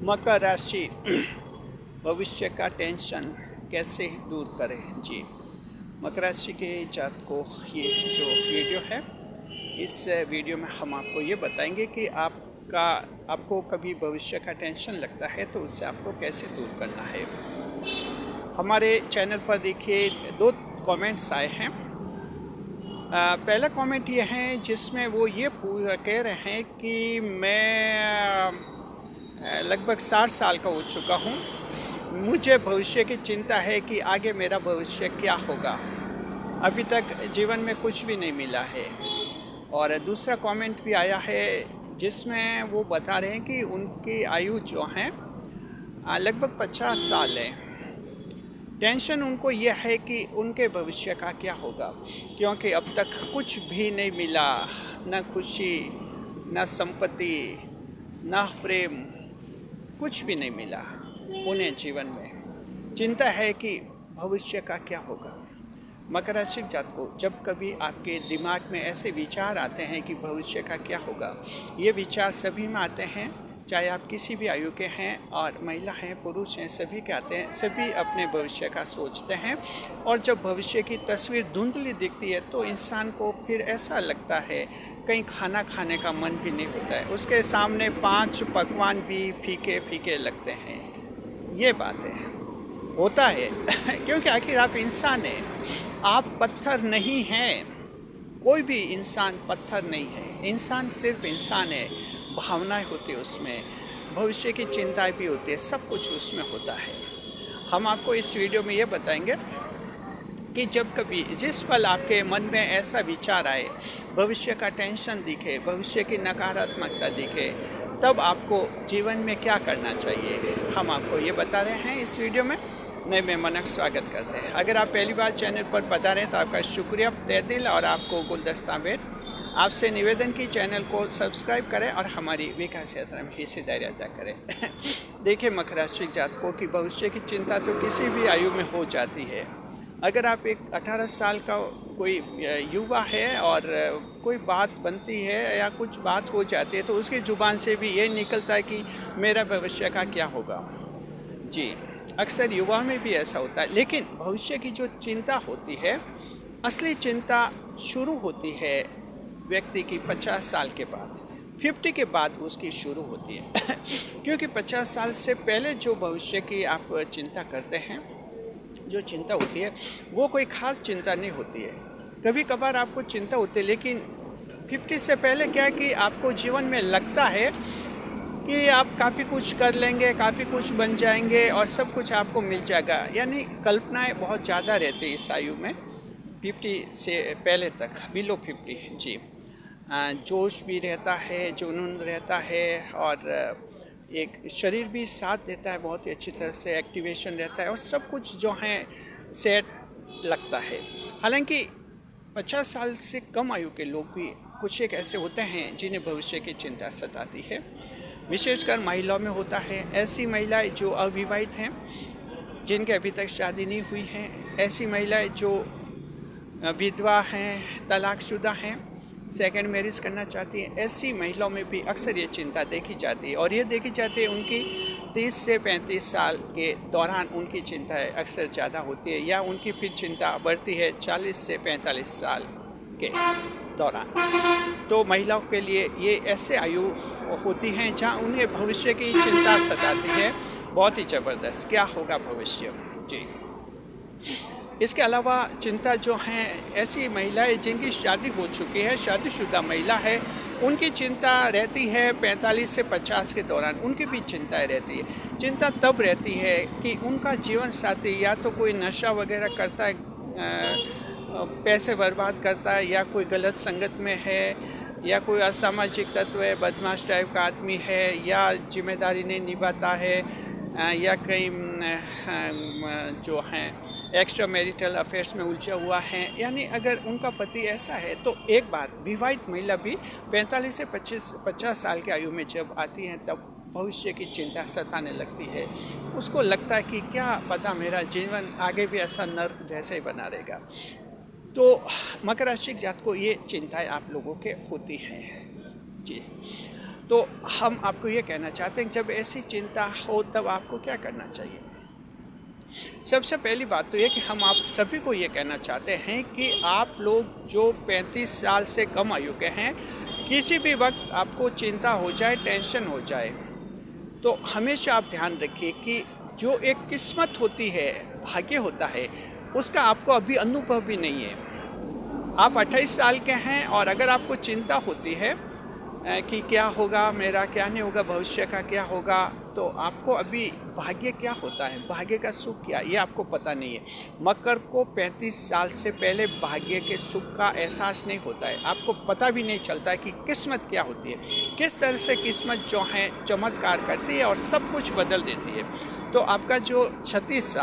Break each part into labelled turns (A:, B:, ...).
A: मकर राशि भविष्य का टेंशन कैसे दूर करें। जी, मकर राशि के जातकों, ये जो वीडियो है, इस वीडियो में हम आपको ये बताएंगे कि आपको कभी भविष्य का टेंशन लगता है तो उससे आपको कैसे दूर करना है। हमारे चैनल पर देखिए 2 कमेंट्स आए हैं। पहला कमेंट ये है जिसमें वो ये कह रहे हैं कि मैं लगभग 60 साल का हो चुका हूँ। मुझे भविष्य की चिंता है कि आगे मेरा भविष्य क्या होगा। अभी तक जीवन में कुछ भी नहीं मिला है। और दूसरा कमेंट भी आया है जिसमें वो बता रहे हैं कि उनकी आयु जो है लगभग 50 साल है। टेंशन उनको यह है कि उनके भविष्य का क्या होगा, क्योंकि अब तक कुछ भी नहीं मिला, न खुशी, न संपत्ति, न प्रेम, कुछ भी नहीं मिला उन्हें जीवन में। चिंता है कि भविष्य का क्या होगा। मकर राशि जातकों, जब कभी आपके दिमाग में ऐसे विचार आते हैं कि भविष्य का क्या होगा, ये विचार सभी में आते हैं, चाहे आप किसी भी आयु के हैं, और महिला हैं, पुरुष हैं, सभी के आते हैं। सभी अपने भविष्य का सोचते हैं, और जब भविष्य की तस्वीर धुंधली दिखती है तो इंसान को फिर ऐसा लगता है कहीं खाना खाने का मन भी नहीं होता है। उसके सामने 5 पकवान भी फीके फीके लगते हैं। ये बात है, होता है क्योंकि आखिर आप इंसान हैं, आप पत्थर नहीं हैं। कोई भी इंसान पत्थर नहीं है। इंसान सिर्फ इंसान है। भावनाएं होती है उसमें, भविष्य की चिंताएं भी होती है, सब कुछ उसमें होता है। हम आपको इस वीडियो में ये बताएंगे कि जब कभी जिस पल आपके मन में ऐसा विचार आए, भविष्य का टेंशन दिखे, भविष्य की नकारात्मकता दिखे, तब आपको जीवन में क्या करना चाहिए, हम आपको ये बता रहे हैं इस वीडियो में। नए मेहमानों का स्वागत करते हैं। अगर आप पहली बार चैनल पर पधारें तो आपका शुक्रिया तहे दिल, और आपको गुलदस्ता भेंट। आपसे निवेदन की चैनल को सब्सक्राइब करें और हमारी विकास यात्रा में हिस्सेदारी करें। देखिए, मकर राशि जातकों की भविष्य की चिंता तो किसी भी आयु में हो जाती है। अगर आप एक 18 साल का कोई युवा है और कोई बात बनती है या कुछ बात हो जाती है तो उसकी ज़ुबान से भी ये निकलता है कि मेरा भविष्य का क्या होगा। जी, अक्सर युवा में भी ऐसा होता है। लेकिन भविष्य की जो चिंता होती है, असली चिंता शुरू होती है व्यक्ति की 50 साल के बाद, 50 के बाद उसकी शुरू होती है। क्योंकि 50 साल से पहले जो भविष्य की आप चिंता करते हैं, जो चिंता होती है वो कोई ख़ास चिंता नहीं होती है। कभी कभार आपको चिंता होती है, लेकिन 50 से पहले क्या है कि आपको जीवन में लगता है कि आप काफ़ी कुछ कर लेंगे, काफ़ी कुछ बन जाएंगे और सब कुछ आपको मिल जाएगा। यानी कल्पनाएं बहुत ज़्यादा रहती है इस आयु में, 50 से पहले तक, बिलो 50। जी, जोश भी रहता है, जुनून रहता है, और एक शरीर भी साथ देता है, बहुत ही अच्छी तरह से एक्टिवेशन रहता है, और सब कुछ जो है सेट लगता है। हालांकि 50 साल से कम आयु के लोग भी कुछ एक ऐसे होते हैं जिन्हें भविष्य की चिंता सताती है। विशेषकर महिलाओं में होता है। ऐसी महिलाएं जो अविवाहित हैं, जिनके अभी तक शादी नहीं हुई है, ऐसी महिलाएं जो विधवा हैं, तलाकशुदा हैं, सेकंड मैरिज करना चाहती हैं, ऐसी महिलाओं में भी अक्सर ये चिंता देखी जाती है। और ये देखी जाती है उनकी 30 से 35 साल के दौरान उनकी चिंताएं अक्सर ज़्यादा होती है, या उनकी फिर चिंता बढ़ती है 40 से 45 साल के दौरान। तो महिलाओं के लिए ये ऐसे आयु होती हैं जहाँ उन्हें भविष्य की चिंता सताती है, बहुत ही ज़बरदस्त, क्या होगा भविष्य। जी, इसके अलावा चिंता जो हैं, ऐसी महिलाएं जिनकी शादी हो चुकी है, शादीशुदा महिला है, उनकी चिंता रहती है 45 से 50 के दौरान, उनकी भी चिंताएं रहती है। चिंता तब रहती है कि उनका जीवन साथी या तो कोई नशा वगैरह करता है, पैसे बर्बाद करता है, या कोई गलत संगत में है, या कोई असामाजिक तत्व है, बदमाश टाइप का आदमी है, या जिम्मेदारी नहीं निभाता है, या कई जो हैं एक्स्ट्रा मैरिटल अफेयर्स में उलझा हुआ है। यानी अगर उनका पति ऐसा है तो एक बार विवाहित महिला भी 45 से 50 साल की आयु में जब आती है तब भविष्य की चिंता सताने लगती है। उसको लगता है कि क्या पता मेरा जीवन आगे भी ऐसा नर्क जैसे ही बना रहेगा। तो मकर राशि जात को ये चिंताएं आप लोगों के होती हैं। जी, तो हम आपको ये कहना चाहते हैं, जब ऐसी चिंता हो तब आपको क्या करना चाहिए। सबसे पहली बात तो ये कि हम आप सभी को ये कहना चाहते हैं कि आप लोग जो 35 साल से कम आयु के हैं, किसी भी वक्त आपको चिंता हो जाए, टेंशन हो जाए, तो हमेशा आप ध्यान रखिए कि जो एक किस्मत होती है, भाग्य होता है, उसका आपको अभी अनुभव भी नहीं है। आप 28 साल के हैं और अगर आपको चिंता होती है कि क्या होगा मेरा, क्या नहीं होगा, भविष्य का क्या होगा, तो आपको अभी भाग्य क्या होता है, भाग्य का सुख क्या, ये आपको पता नहीं है। मकर को 35 साल से पहले भाग्य के सुख का एहसास नहीं होता है, आपको पता भी नहीं चलता है कि किस्मत क्या होती है, किस तरह से किस्मत जो है चमत्कार करती है और सब कुछ बदल देती है। तो आपका जो 36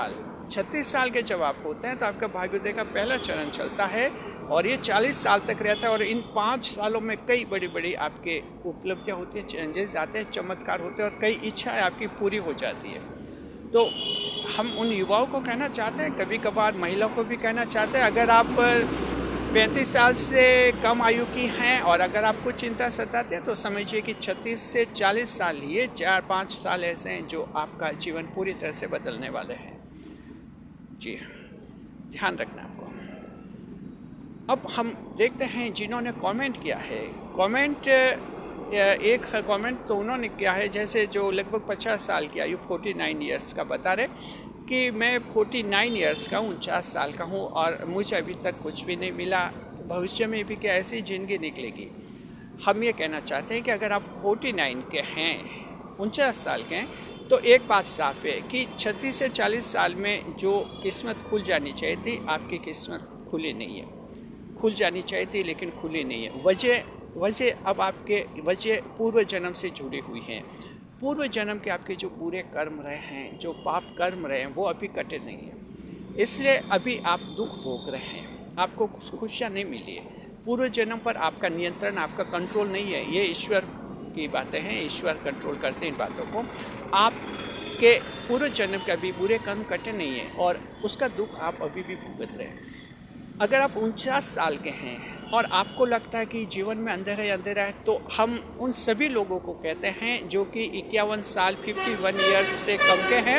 A: साल के जब आप होते हैं तो आपका भाग्योदय का पहला चरण चलता है और ये 40 साल तक रहता है और इन 5 सालों में कई बड़ी बड़ी आपके उपलब्धियाँ होती हैं, चेंजेस आते हैं, चमत्कार होते हैं और कई इच्छाएं आपकी पूरी हो जाती है। तो हम उन युवाओं को कहना चाहते हैं, कभी कभार महिलाओं को भी कहना चाहते हैं, अगर आप 35 साल से कम आयु की हैं और अगर आपको चिंता सताती है तो समझिए कि 36 से 40 साल, ये 4-5 साल ऐसे हैं जो आपका जीवन पूरी तरह से बदलने वाले हैं। जी, ध्यान रखना आपको। अब हम देखते हैं जिन्होंने कमेंट किया है। एक कमेंट तो उन्होंने किया है, जैसे जो लगभग 50 साल की आयु, 49 ईयर्स का बता रहे कि मैं 49 ईयर्स का हूँ, 49 साल का हूँ और मुझे अभी तक कुछ भी नहीं मिला, भविष्य में भी क्या ऐसी ज़िंदगी निकलेगी। हम ये कहना चाहते हैं कि अगर आप 49 के हैं, 49 साल के हैं, तो एक बात साफ है कि 36 से 40 साल में जो किस्मत खुल जानी चाहिए थी, आपकी किस्मत खुली नहीं है। खुल जानी चाहिए थी लेकिन खुली नहीं है। वजह अब आपके वजह पूर्व जन्म से जुड़ी हुई हैं। पूर्व जन्म के आपके जो बुरे कर्म रहे हैं, जो पाप कर्म रहे हैं, वो अभी कटे नहीं हैं, इसलिए अभी आप दुख भोग रहे हैं, आपको खुशियाँ नहीं मिली है। पूर्व जन्म पर आपका नियंत्रण, आपका कंट्रोल नहीं है। ये ईश्वर की बातें हैं, ईश्वर कंट्रोल करते हैं इन बातों को। आपके पूर्व जन्म के अभी बुरे कर्म कटे नहीं हैं और उसका दुख आप अभी भी भुगत रहे हैं। अगर आप 49 साल के हैं और आपको लगता है कि जीवन में अंधेरा ही अंधेरा है, तो हम उन सभी लोगों को कहते हैं जो कि 51 साल 51 ईयर्स से कम के हैं,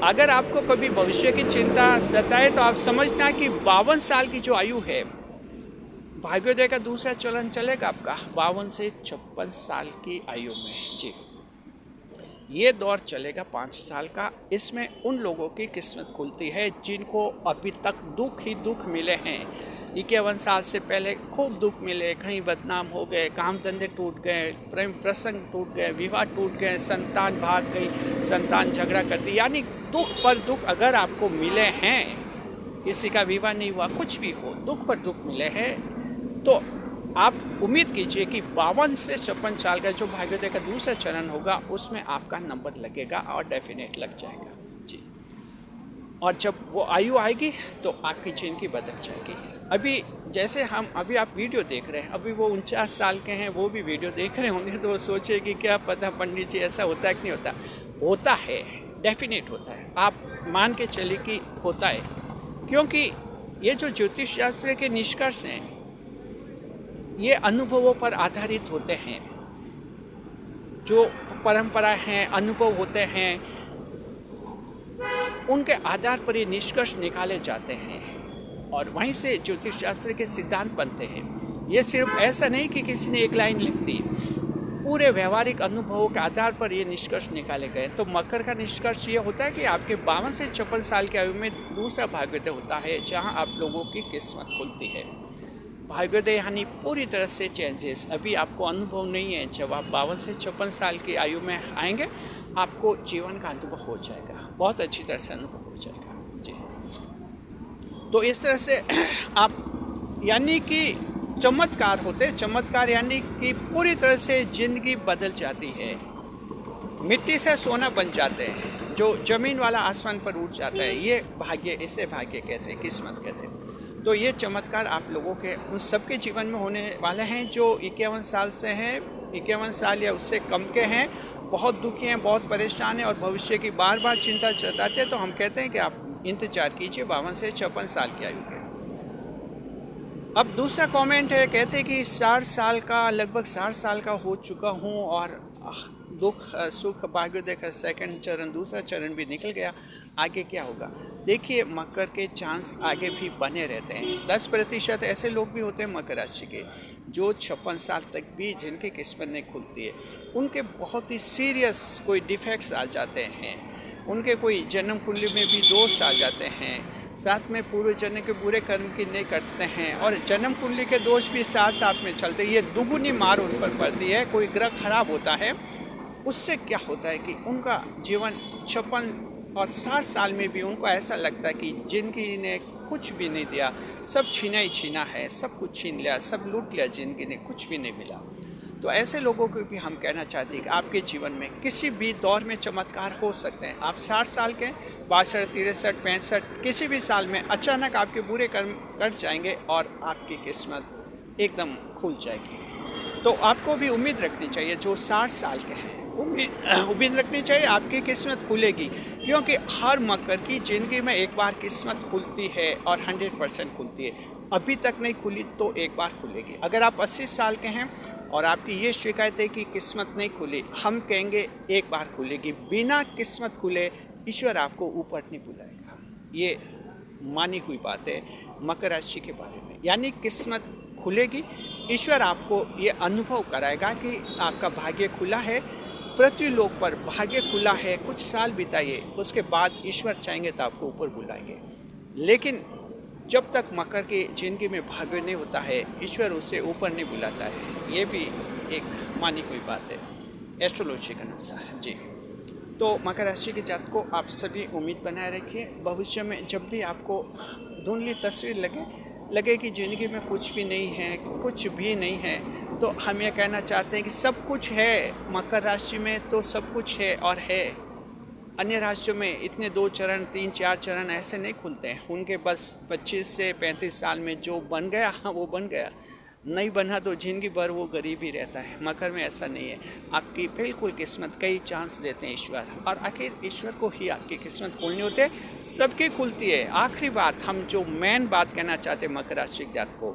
A: अगर आपको कभी भविष्य की चिंता सताए तो आप समझना कि 52 साल की जो आयु है, भाग्योदय का दूसरा चलन चलेगा आपका 52 से 56 साल की आयु में। जी, ये दौर चलेगा 5 साल का। इसमें उन लोगों की किस्मत खुलती है जिनको अभी तक दुख ही दुख मिले हैं। 51 साल से पहले खूब दुख मिले, कहीं बदनाम हो गए, काम धंधे टूट गए, प्रेम प्रसंग टूट गए, विवाह टूट गए, संतान भाग गई, संतान झगड़ा करती, यानी दुख पर दुख अगर आपको मिले हैं, किसी का विवाह नहीं हुआ, कुछ भी हो, दुख पर दुख मिले हैं, तो आप उम्मीद कीजिए कि 52 से 56 साल का जो भाग्योदय का दूसरा चरण होगा उसमें आपका नंबर लगेगा और डेफिनेट लग जाएगा। जी, और जब वो आयु आएगी तो आपकी जिंदगी बदल जाएगी। अभी जैसे अभी आप वीडियो देख रहे हैं, अभी वो 49 साल के हैं, वो भी वीडियो देख रहे होंगे तो वो सोचे कि क्या पता पंडित जी ऐसा होता है कि नहीं होता। होता है, डेफिनेट होता है, आप मान के चलिए कि होता है, क्योंकि ये जो ज्योतिष शास्त्र के निष्कर्ष हैं ये अनुभवों पर आधारित होते हैं। जो परंपरा हैं, अनुभव होते हैं, उनके आधार पर ये निष्कर्ष निकाले जाते हैं और वहीं से ज्योतिष शास्त्र के सिद्धांत बनते हैं। ये सिर्फ ऐसा नहीं कि किसी ने एक लाइन लिख दी, पूरे व्यवहारिक अनुभवों के आधार पर ये निष्कर्ष निकाले गए। तो मकर का निष्कर्ष ये होता है कि आपके 52 से 56 साल की आयु में दूसरा भाग्योदय होता है जहां आप लोगों की किस्मत खुलती है। भाग्योदय यानी पूरी तरह से चेंजेस। अभी आपको अनुभव नहीं है, जब आप 52 से 56 साल की आयु में आएंगे आपको जीवन का अनुभव हो जाएगा, बहुत अच्छी तरह से अनुभव हो जाएगा। जी, तो इस तरह से आप यानी कि चमत्कार होते हैं। चमत्कार यानी कि पूरी तरह से ज़िंदगी बदल जाती है, मिट्टी से सोना बन जाते हैं, जो ज़मीन वाला आसमान पर उठ जाता है, ये भाग्य, इसे भाग्य कहते हैं, किस्मत कहते हैं। तो ये चमत्कार आप लोगों के उन सबके जीवन में होने वाले हैं जो 51 साल से हैं, 51 साल या उससे कम के हैं, बहुत दुखी हैं, बहुत परेशान हैं और भविष्य की बार बार चिंता जताते हैं। तो हम कहते हैं कि आप इंतजार कीजिए 52 से 56 साल की आयु के। अब दूसरा कमेंट है, कहते हैं कि 60 साल का, लगभग 60 साल का हो चुका हूँ और दुख सुख भाग्योदय का सेकंड चरण, दूसरा चरण भी निकल गया, आगे क्या होगा। देखिए, मकर के चांस आगे भी बने रहते हैं। 10% ऐसे लोग भी होते हैं मकर राशि के जो 56 साल तक भी जिनकी किस्मत नहीं खुलती है, उनके बहुत ही सीरियस कोई डिफेक्ट्स आ जाते हैं, उनके कोई जन्म कुंडली में भी दोष आ जाते हैं, साथ में पूर्व जन्म के बुरे कर्म की नहीं करते हैं और जन्म कुंडली के दोष भी साथ साथ में चलते हैं। ये दुगुनी मार उन पर पड़ती है। कोई ग्रह खराब होता है, उससे क्या होता है कि उनका जीवन 56 और 60 साल में भी उनको ऐसा लगता है कि जिंदगी ने कुछ भी नहीं दिया, सब छीना ही छीना है, सब कुछ छीन लिया, सब लूट लिया, जिंदगी ने कुछ भी नहीं मिला। तो ऐसे लोगों को भी हम कहना चाहते हैं कि आपके जीवन में किसी भी दौर में चमत्कार हो सकते हैं। आप 60 साल के, 62, 63, 65 किसी भी साल में अचानक आपके बुरे कर्म कट जाएंगे और आपकी किस्मत एकदम खुल जाएगी। तो आपको भी उम्मीद रखनी चाहिए, जो 60 साल के हैं उम्मीद रखनी चाहिए आपकी किस्मत खुलेगी, क्योंकि हर मकर की ज़िंदगी में एक बार किस्मत खुलती है और 100% खुलती है। अभी तक नहीं खुली तो एक बार खुलेगी। अगर आप 80 साल के हैं और आपकी ये शिकायत है कि किस्मत नहीं खुली, हम कहेंगे एक बार खुलेगी। बिना किस्मत खुले ईश्वर आपको ऊपर नहीं बुलाएगा। ये मानी हुई बात है मकर राशि के बारे में। यानी किस्मत खुलेगी, ईश्वर आपको ये अनुभव कराएगा कि आपका भाग्य खुला है, पृथ्वी लोक पर भाग्य खुला है। कुछ साल बिताइए, उसके बाद ईश्वर चाहेंगे तो आपको ऊपर बुलाएंगे। लेकिन जब तक मकर की जिंदगी में भाग्य नहीं होता है, ईश्वर उसे ऊपर नहीं बुलाता है। ये भी एक मानी हुई बात है एस्ट्रोलॉजी के अनुसार जी। तो मकर राशि के जातक को आप सभी उम्मीद बनाए रखिए। भविष्य में जब भी आपको धुंधली तस्वीर लगे कि ज़िंदगी में कुछ भी नहीं है, कुछ भी नहीं है, तो हम ये कहना चाहते हैं कि सब कुछ है। मकर राशि में तो सब कुछ है और है। अन्य राशियों में इतने 2 चरण 3-4 चरण ऐसे नहीं खुलते हैं। उनके बस 25 से 35 साल में जो बन गया, हाँ वो बन गया, नहीं बना तो जिंदगी भर वो गरीब ही रहता है। मकर में ऐसा नहीं है, आपकी बिल्कुल किस्मत कई चांस देते हैं ईश्वर, और आखिर ईश्वर को ही आपकी किस्मत खोलनी होती है। सबकी खुलती है। आखिरी बात, हम जो मेन बात कहना चाहते हैं मकर राशि के जातक को,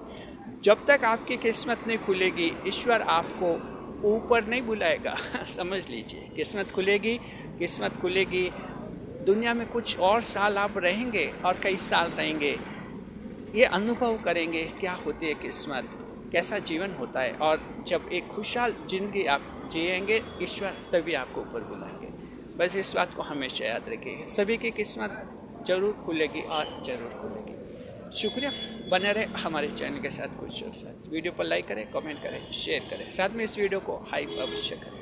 A: जब तक आपकी किस्मत नहीं खुलेगी, ईश्वर आपको ऊपर नहीं बुलाएगा। समझ लीजिए, किस्मत खुलेगी। दुनिया में कुछ और साल आप रहेंगे और कई साल रहेंगे, ये अनुभव करेंगे क्या होती है किस्मत, कैसा जीवन होता है। और जब एक खुशहाल ज़िंदगी आप जिएंगे, ईश्वर तभी आपको ऊपर बुलाएंगे। बस इस बात को हमेशा याद रखिए। सभी की किस्मत ज़रूर खुलेगी और ज़रूर खुलेगी। शुक्रिया, बने रहे हमारे चैनल के साथ कुछ और साथ। वीडियो पर लाइक करें, कमेंट करें, शेयर करें, साथ में इस वीडियो को हाइप अवश्य करें।